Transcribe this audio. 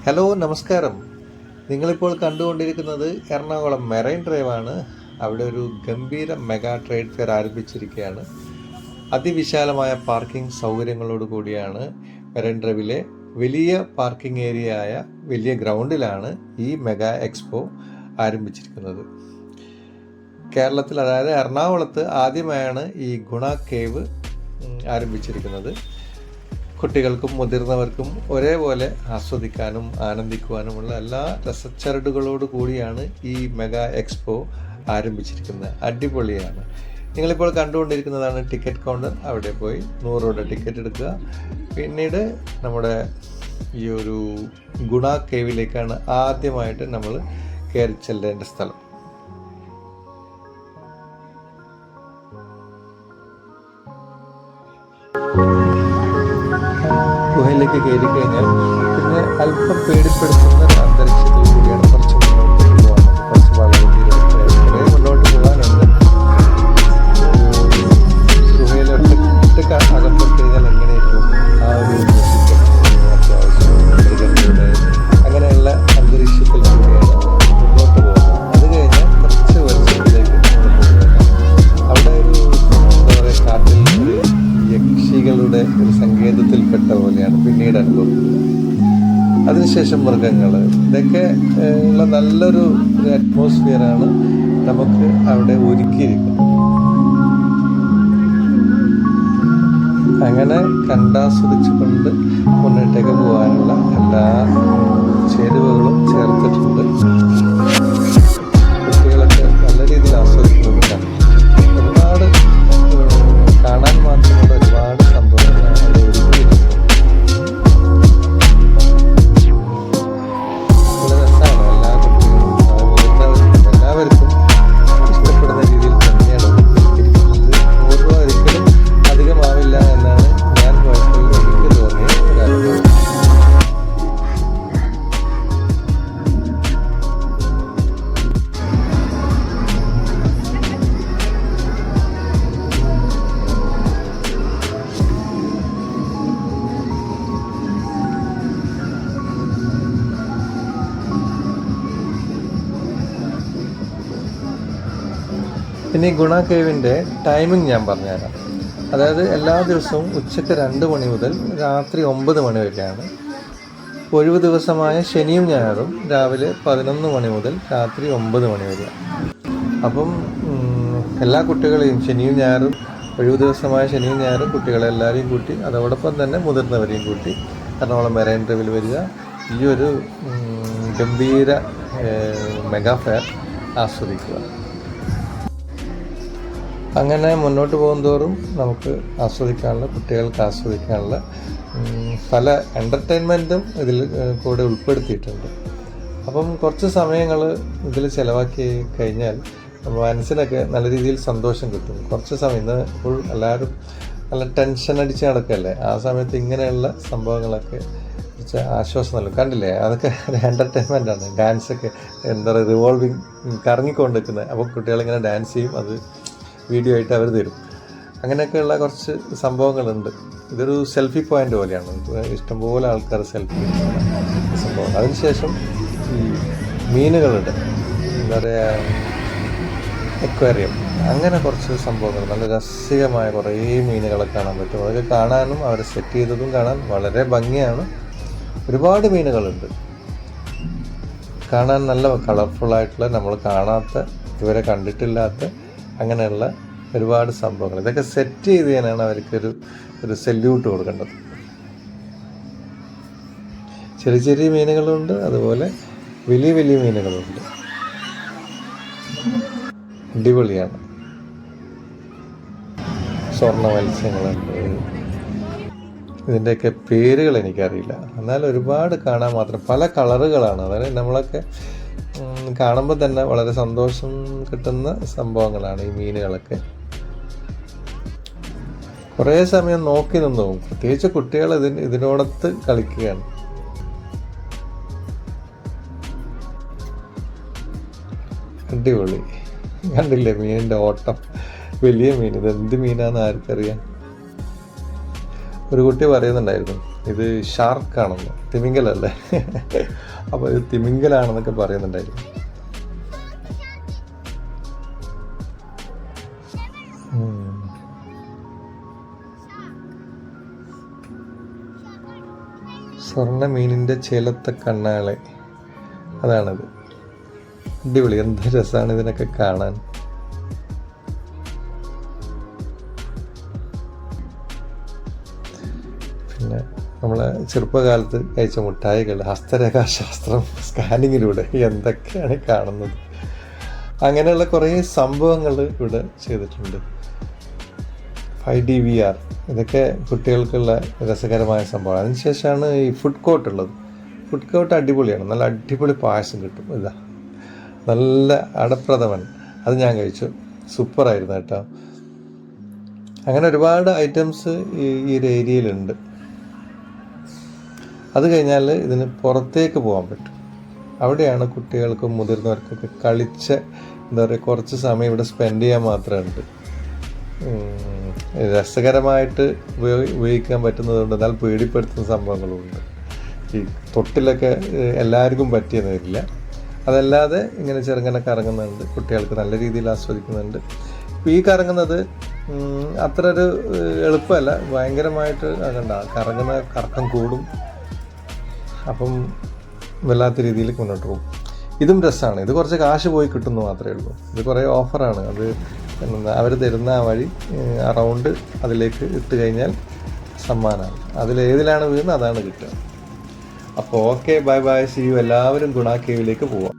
Hello, നമസ്കാരം. നിങ്ങളിപ്പോൾ കണ്ടുകൊണ്ടിരിക്കുന്നത് എറണാകുളം മെറൈൻ ഡ്രൈവാണ്. അവിടെ ഒരു ഗംഭീര മെഗാ ട്രേഡ് ഫെയർ ആരംഭിച്ചിരിക്കുകയാണ്. അതിവിശാലമായ പാർക്കിംഗ് സൗകര്യങ്ങളോട് കൂടിയാണ് മെറൈൻ ഡ്രൈവിലെ വലിയ പാർക്കിംഗ് ഏരിയ ആയ വലിയ ഗ്രൗണ്ടിലാണ് ഈ മെഗാ എക്സ്പോ ആരംഭിച്ചിരിക്കുന്നത്. കേരളത്തിൽ, അതായത് എറണാകുളത്ത് ആദ്യമായാണ് ഈ ഗുണ കേവ് ആരംഭിച്ചിരിക്കുന്നത്. കുട്ടികൾക്കും മുതിർന്നവർക്കും ഒരേപോലെ ആസ്വദിക്കാനും ആനന്ദിക്കുവാനുമുള്ള എല്ലാ രസച്ചരടുകളോട് കൂടിയാണ് ഈ മെഗാ എക്സ്പോ ആരംഭിച്ചിരിക്കുന്നത്. അടിപൊളിയാണ്. നിങ്ങളിപ്പോൾ കണ്ടുകൊണ്ടിരിക്കുന്നതാണ് ടിക്കറ്റ് കൗണ്ടർ. അവിടെ പോയി 100 രൂപയുടെ ടിക്കറ്റ് എടുക്കുക. പിന്നീട് നമ്മുടെ ഈ ഒരു ഗുണ കേവിലേക്കാണ് ആദ്യമായിട്ട് നമ്മൾ കയറി ചെല്ലേണ്ട സ്ഥലം. ഗുഹയിലേക്ക് കയറി കഴിഞ്ഞാൽ പിന്നെ അല്പം പേടിപ്പെടുത്തുന്ന ഒരു അന്തരീക്ഷത്തിൽ കൂടിയാണ് കുറച്ച് മുന്നോട്ട് പോകാൻ. കുറച്ച് വളരെ മുന്നോട്ട് പോകാനുണ്ട്. ഗുഹയിലൊട്ട് അകപ്പെട്ട് കഴിഞ്ഞാൽ എങ്ങനെയായിരിക്കും ആ ഒരു അത്യാവശ്യം മൃഗങ്ങളുടെ അങ്ങനെയുള്ള അന്തരീക്ഷത്തിൽ കൂടിയാണ് മുന്നോട്ട് പോകുന്നത്. അത് കഴിഞ്ഞാൽ കുറച്ച് വർഷത്തിലേക്ക് അവിടെ ഒരു എന്താ പറയുക, കാട്ടിൽ യക്ഷികളുടെ ഒരു സങ്കേതത്തിൽപ്പെട്ട പോലെയാണ് പിന്നീട് അനുഭവപ്പെടുന്നത്. അതിനുശേഷം മൃഗങ്ങൾ, ഇതൊക്കെ ഉള്ള നല്ലൊരു അറ്റ്മോസ്ഫിയറാണ് നമുക്ക് അവിടെ ഒരുക്കിയിരിക്കുന്നത്. അങ്ങനെ കണ്ടാസ്വദിച്ചുകൊണ്ട് മുന്നോട്ടേക്ക് പോകാനുള്ള എല്ലാ ചേരുവകളും ചേർത്തിട്ടുണ്ട്. കുട്ടികളൊക്കെ നല്ല രീതിയിൽ ആസ്വദിക്കുന്നുണ്ടാണ്. ഒരുപാട് കാണാൻ മാത്രമുള്ള ഒരുപാട് സംഭവങ്ങളാണ് അവിടെ ഒരുക്കിയിട്ടുണ്ട്. നല്ല രസമാണ്. എല്ലാ കുട്ടികളും മുതിർന്നവർക്കും എല്ലാവർക്കും ഇഷ്ടപ്പെടുന്ന രീതിയിൽ തന്നെയാണ് ഒരുക്കിയിരിക്കുന്നത്. 100 രൂപ ഒരിക്കലും അധികമാവില്ല എന്നാണ് ഞാൻ പോയപ്പോൾ എനിക്ക് തോന്നിയ ഒരു അനുഭവം. ഇനി ഗുണ കേവിൻ്റെ ടൈമിംഗ് ഞാൻ പറഞ്ഞുതരാം. അതായത് എല്ലാ ദിവസവും ഉച്ചയ്ക്ക് 2 മണി മുതൽ രാത്രി 9 മണി വരെയാണ്. ഒഴിവ് ദിവസമായ ശനിയും ഞായറും രാവിലെ 11 മണി മുതൽ രാത്രി 9 മണി വരെയാണ്. അപ്പം എല്ലാ കുട്ടികളെയും ശനിയും ഞായറും, ഒഴിവ് ദിവസമായ ശനിയും ഞായറും കുട്ടികളെല്ലാവരെയും കൂട്ടി, അതോടൊപ്പം തന്നെ മുതിർന്നവരെയും കൂട്ടി എറണാകുളം മെറൈൻ ഡ്രൈവിൽ വരിക. ഈ ഒരു ഗംഭീര മെഗാ ഫെയർ ആസ്വദിക്കുക. അങ്ങനെ മുന്നോട്ട് പോകുന്തോറും നമുക്ക് ആസ്വദിക്കാനുള്ള, കുട്ടികൾക്ക് ആസ്വദിക്കാനുള്ള പല എൻ്റർടൈൻമെൻറ്റും ഇതിൽ കൂടെ ഉൾപ്പെടുത്തിയിട്ടുണ്ട്. അപ്പം കുറച്ച് സമയങ്ങൾ ഇതിൽ ചിലവാക്കി കഴിഞ്ഞാൽ മനസ്സിനൊക്കെ നല്ല രീതിയിൽ സന്തോഷം കിട്ടും. കുറച്ച് സമയം, ഇന്ന് ഇപ്പോൾ എല്ലാവരും നല്ല ടെൻഷൻ അടിച്ച് നടക്കല്ലേ, ആ സമയത്ത് ഇങ്ങനെയുള്ള സംഭവങ്ങളൊക്കെ കുറച്ച് ആശ്വാസം നൽകും. കണ്ടില്ലേ, അതൊക്കെ ഒരു എൻ്റർടൈൻമെൻറ്റാണ്. ഡാൻസൊക്കെ എന്താ പറയുക, റിവോൾവിങ് കറങ്ങിക്കൊണ്ടിരിക്കുന്നത്. അപ്പോൾ കുട്ടികളിങ്ങനെ ഡാൻസ് ചെയ്യും, അത് വീഡിയോ ആയിട്ട് അവർ തരും. അങ്ങനെയൊക്കെയുള്ള കുറച്ച് സംഭവങ്ങളുണ്ട്. ഇതൊരു സെൽഫി പോയിൻ്റ് പോലെയാണ്. ഇഷ്ടംപോലെ ആൾക്കാർ സെൽഫി സംഭവം. അതിനുശേഷം ഈ മീനുകളുടെ എന്താ പറയുക, അക്വേറിയം, അങ്ങനെ കുറച്ച് സംഭവങ്ങൾ, നല്ല രസികമായ കുറേ മീനുകളെ കാണാൻ പറ്റും. അതൊക്കെ കാണാനും അവർ സെറ്റ് ചെയ്തതും കാണാൻ വളരെ ഭംഗിയാണ്. ഒരുപാട് മീനുകളുണ്ട് കാണാൻ. നല്ല കളർഫുള്ളായിട്ടുള്ള, നമ്മൾ കാണാത്ത, ഇവരെ കണ്ടിട്ടില്ലാത്ത അങ്ങനെയുള്ള ഒരുപാട് സംഭവങ്ങൾ. ഇതൊക്കെ സെറ്റ് ചെയ്ത് ചെയ്യാനാണ് അവർക്കൊരു സെല്യൂട്ട് കൊടുക്കേണ്ടത്. ചെറിയ ചെറിയ മീനുകളുണ്ട്, അതുപോലെ വലിയ വലിയ മീനുകളുണ്ട്. അടിപൊളിയാണ്. സ്വർണ്ണ മത്സ്യങ്ങളുണ്ട്. ഇതിൻ്റെയൊക്കെ പേരുകൾ എനിക്കറിയില്ല, എന്നാൽ ഒരുപാട് കാണാൻ മാത്രം. പല കളറുകളാണ്. അതായത് നമ്മളൊക്കെ കാണുമ്പോൾ തന്നെ വളരെ സന്തോഷം കിട്ടുന്ന സംഭവങ്ങളാണ് ഈ മീനുകളൊക്കെ. കുറേ സമയം നോക്കി നിന്ന് പോകും. പ്രത്യേകിച്ച് കുട്ടികൾ ഇതിനോടത്ത് കളിക്കുകയാണ്. അടിപൊളി. കണ്ടില്ലേ മീനിൻ്റെ ഓട്ടം, വലിയ മീൻ. ഇതെന്ത് മീനാണെന്ന് ആർക്കറിയാം. ഒരു കുട്ടി പറയുന്നുണ്ടായിരുന്നു, ഇത് ഷാർക്കാണെന്ന്, തിമിംഗലല്ലേ. അപ്പോൾ ഇത് തിമിംഗലാണെന്നൊക്കെ പറയുന്നുണ്ടായിരുന്നു. സ്വർണ്ണ മീനിൻ്റെ ചേലത്തെ കണ്ണാളെ, അതാണത്. അടിപൊളി, എന്ത് രസമാണ് ഇതിനൊക്കെ കാണാൻ. പിന്നെ നമ്മളെ ചെറുപ്പകാലത്ത് കഴിച്ച മുട്ടായികൾ, ഹസ്തരേഖാശാസ്ത്രം സ്കാനിങ്ങിലൂടെ എന്തൊക്കെയാണ് കാണുന്നത്. അങ്ങനെയുള്ള കുറേ സംഭവങ്ങൾ ഇവിടെ ചെയ്തിട്ടുണ്ട്. 5D VR, ഇതൊക്കെ കുട്ടികൾക്കുള്ള രസകരമായ സംഭവമാണ്. അതിനുശേഷമാണ് ഈ ഫുഡ് കോർട്ട് ഉള്ളത്. ഫുഡ് കോർട്ട് അടിപൊളിയാണ്, നല്ല അടിപൊളി പായസം കിട്ടും. ഇതാ നല്ല അടപ്രഥമൻ, അത് ഞാൻ കഴിച്ചു, സൂപ്പറായിരുന്നു കേട്ടോ. അങ്ങനെ ഒരുപാട് ഐറ്റംസ് ഈ ഒരു ഏരിയയിലുണ്ട്. അത് കഴിഞ്ഞാൽ ഇതിന് പുറത്തേക്ക് പോകാൻ പറ്റും. അവിടെയാണ് കുട്ടികൾക്കും മുതിർന്നവർക്കൊക്കെ കളിച്ച് എന്താ പറയുക, കുറച്ച് സമയം ഇവിടെ സ്പെൻഡ് ചെയ്യാൻ മാത്രമുണ്ട്. രസകരമായിട്ട് ഉപയോഗിക്കാൻ പറ്റുന്നതുകൊണ്ട്, എന്നാൽ പേടിപ്പെടുത്തുന്ന സംഭവങ്ങളുണ്ട്. ഈ തൊട്ടിലൊക്കെ എല്ലാവർക്കും പറ്റിയെന്ന് വരില്ല. അതല്ലാതെ ഇങ്ങനെ ചെറുങ്ങനെ കറങ്ങുന്നുണ്ട്, കുട്ടികൾക്ക് നല്ല രീതിയിൽ ആസ്വദിക്കുന്നുണ്ട്. ഇപ്പോൾ ഈ കറങ്ങുന്നത് അത്ര ഒരു എളുപ്പമല്ല, ഭയങ്കരമായിട്ട് കറക്കം കൂടും. അപ്പം വല്ലാത്ത രീതിയിൽ മുന്നോട്ട് പോകും. ഇതും രസമാണ്. ഇത് കുറച്ച് കാശ് പോയി കിട്ടുന്നു മാത്രമേ ഉള്ളൂ. ഇത് കുറേ ഓഫറാണ്. അത് അവർ തരുന്ന ആ വഴി റൗണ്ട് അതിലേക്ക് ഇട്ട് കഴിഞ്ഞാൽ സമ്മാനമാണ്. അതിലേതിലാണ് വീഴുന്നത് അതാണ് കിട്ടുക. അപ്പോൾ okay, bye bye, see you. എല്ലാവരും ഗുണ കേവിലേക്ക് പോവാം.